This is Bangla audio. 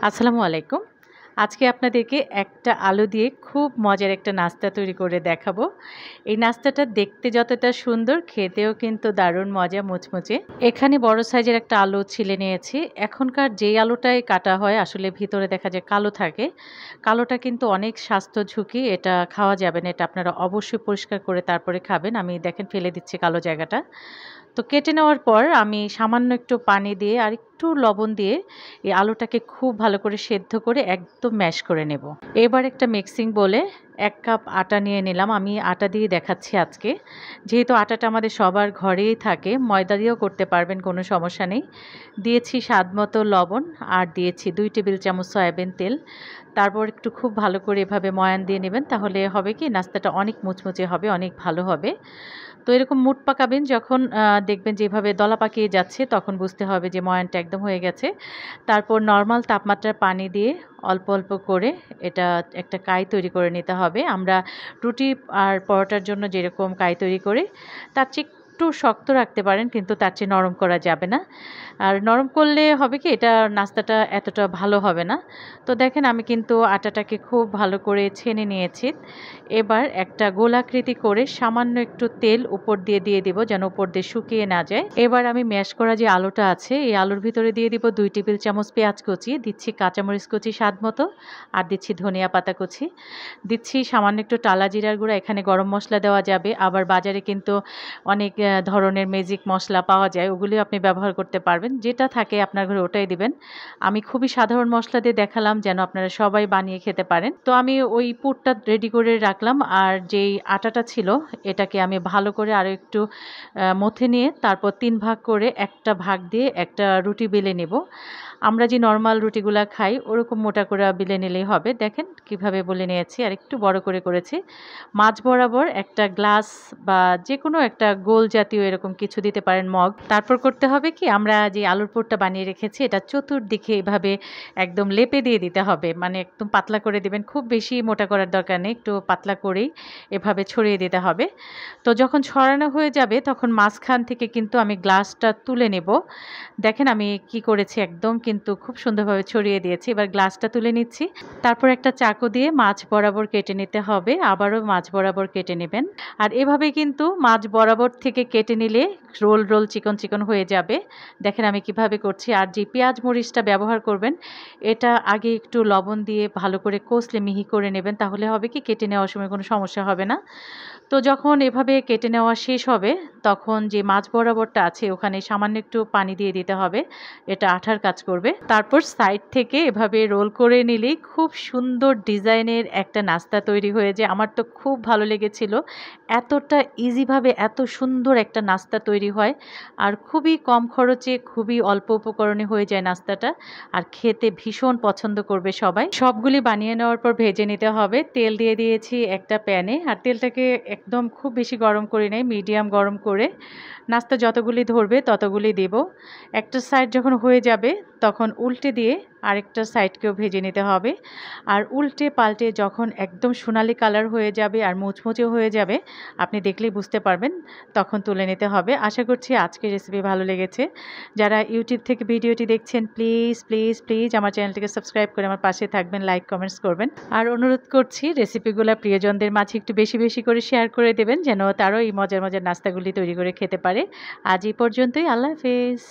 আসসালামু আলাইকুম। আজকে আপনাদেরকে একটা আলু দিয়ে খুব মজার একটা নাস্তা তৈরি করে দেখাবো। এই নাস্তাটা দেখতে যতটা সুন্দর, খেতেও কিন্তু দারুণ মজা মুচমুচে। এখানে বড় সাইজের একটা আলু ছিলে নিয়েছি। এখনকার যেই আলুটাই কাটা হয় আসলে ভিতরে দেখা যায় কালো থাকে। কালোটা কিন্তু অনেক স্বাস্থ্য ঝুঁকি। এটা খাওয়া যাবে না। এটা আপনারা অবশ্যই পরিষ্কার করে তারপরে খাবেন। আমি দেখেন ফেলে দিচ্ছি কালো জায়গাটা। তো কেটে নেওয়ার পর আমি সামান্য একটু পানি দিয়ে আর একটু লবণ দিয়ে এই আলুটাকে খুব ভালো করে সেদ্ধ করে একদম ম্যাশ করে নেব। এবার একটা মিক্সিং বোলে ১ কাপ আটা নিয়ে নিলাম। আমি আটা দিয়ে দেখাচ্ছি আজকে। যেহেতু আটাটা আমাদের সবার ঘরেই থাকে, ময়দা দিয়েও করতে পারবেন, কোনো সমস্যা নেই। দিয়েছি স্বাদমতো লবণ আর দিয়েছি ২ টেবিল চামচ সয়াবিন তেল। তারপর একটু খুব ভালো করে এভাবে ময়ান দিয়ে নেবেন। তাহলে হবে কি নাস্তাটা অনেক মুচমুচে হবে, অনেক ভালো হবে। তো এরকম মুট পাকাবেন যখন দেখবেন যে এভাবে দলা পাকিয়ে যাচ্ছে তখন বুঝতে হবে যে ময়ানটা একদম হয়ে গেছে। তারপর নরমাল তাপমাত্রার পানি দিয়ে অল্প, অল্প করে এটা একটা কাই তৈরি করে নিতে হবে। আমরা রুটি আর পরোটার জন্য যেরকম কাই তৈরি করি তার চেয়ে একটু শক্ত রাখতে পারেন, কিন্তু তার চেয়ে নরম করা যাবে না। আর নরম করলে হবে কি এটা নাস্তাটা এতটা ভালো হবে না। তো দেখেন আমি কিন্তু আটাটাকে খুব ভালো করে ছেনে নিয়েছি। এবার একটা গোলাকৃতি করে সামান্য একটু তেল উপর দিয়ে দিব যেন উপর দিয়ে শুকিয়ে না যায়। এবার আমি ম্যাশ করা যে আলুটা আছে এই আলুর ভিতরে দিয়ে দিব ২ টেবিল চামচ পেঁয়াজ কুচি, দিচ্ছি কাঁচামরিচ কুচি স্বাদমতো, আর দিচ্ছি ধনিয়া পাতা কুচি, দিচ্ছি সামান্য একটু টালা জিরার গুঁড়া। এখানে গরম মসলা দেওয়া যাবে, আবার বাজারে কিন্তু অনেক ধরনের ম্যাজিক মসলা পাওয়া যায়, ওগুলিও আপনি ব্যবহার করতে পারবেন। যেটা থাকে আপনার ঘরে ওটাই দিবেন। আমি খুবই সাধারণ মসলা দিয়ে দেখালাম যেন আপনারা সবাই বানিয়ে খেতে পারেন। তো আমি ওই পুরটা রেডি করে রাখলাম, আর যেই আটাটা ছিল এটাকে আমি ভালো করে আরও একটু মথে নিয়ে তারপর ৩ ভাগ করে একটা ভাগ দিয়ে একটা রুটি বেলে নেব। আমরা যে নরমাল রুটিগুলা খাই ওরকম মোটা করে বেলে নিলেই হবে। দেখেন কিভাবে বেলে নিয়েছি, আর একটু বড় করে করেছি। মাঝ বরাবর একটা গ্লাস বা যেকোনো একটা গোল জাতীয় এরকম কিছু দিতে পারেন, মগ। তারপর করতে হবে কি আমরা যে আলুর পুরটা বানিয়ে রেখেছি এটা চতুর্দিকে এভাবে একদম লেপে দিয়ে দিতে হবে। মানে একদম পাতলা করে দিবেন, খুব বেশি মোটা করার দরকার নেই, একটু পাতলা করেই এভাবে ছড়িয়ে দিতে হবে। তো যখন ছড়ানো হয়ে যাবে তখন মাঝখান থেকে কিন্তু আমি গ্লাসটা তুলে নেব। দেখেন আমি কি করেছি, একদম কিন্তু খুব সুন্দরভাবে ছড়িয়ে দিয়েছি। এবার গ্লাসটা তুলে নিচ্ছি। তারপর একটা চাকু দিয়ে মাঝ বরাবর কেটে নিতে হবে, আবারও মাঝ বরাবর কেটে নেবেন। আর এভাবে কিন্তু মাঝ বরাবর থেকে কেটে নিলে রোল রোল চিকন চিকন হয়ে যাবে। দেখেন আমি কিভাবে করছি। আর যে পেঁয়াজ মরিচটা ব্যবহার করবেন এটা আগে একটু লবণ দিয়ে ভালো করে কষলে মিহি করে নেবেন, তাহলে হবে কি কেটে নেওয়ার সময় কোনো সমস্যা হবে না। তো যখন এভাবে কেটে নেওয়া শেষ হবে তখন যে মাঝ বরাবরটা আছে ওখানে সামান্য একটু পানি দিয়ে দিতে হবে, এটা আঠার কাজ করবে। তারপর সাইড থেকে এভাবে রোল করে নিলেই খুব সুন্দর ডিজাইনের একটা নাস্তা তৈরি হয়ে যায়। আমার তো খুব ভালো লেগেছিল, এতটা ইজিভাবে এত সুন্দর একটা নাস্তা তৈরি হয়, আর খুবই কম খরচে খুবই অল্প উপকরণে হয়ে যায় নাস্তাটা, আর খেতে ভীষণ পছন্দ করবে সবাই। সবগুলি বানিয়ে নেওয়ার পর ভেজে নিতে হবে। তেল দিয়ে দিয়েছি একটা প্যানে, আর তেলটাকে একদম খুব বেশি গরম করি নাই, মিডিয়াম গরম করে নাস্তা যতগুলি ধরবে ততগুলি দেব। একটা সাইড যখন হয়ে যাবে তখন উল্টে দিয়ে আরেকটা সাইডকেও ভেজে নিতে হবে। আর উল্টে পাল্টে যখন একদম সোনালি কালার হয়ে যাবে আর মুচমুচে হয়ে যাবে আপনি দেখলেই বুঝতে পারবেন, তখন তুলে নিতে হবে। আশা করছি আজকের রেসিপি ভালো লেগেছে। যারা ইউটিউব থেকে ভিডিওটি দেখছেন প্লিজ প্লিজ প্লিজ আমার চ্যানেলটিকে সাবস্ক্রাইব করে আমার পাশে থাকবেন, লাইক কমেন্টস করবেন। আর অনুরোধ করছি রেসিপিগুলো প্রিয়জনদের মাঝে একটু বেশি বেশি করে শেয়ার করে দেবেন যেন তারাও এই মজার মজার নাস্তাগুলি তৈরি করে খেতে পারে। আজ এই পর্যন্তই, আল্লাহ হাফেজ।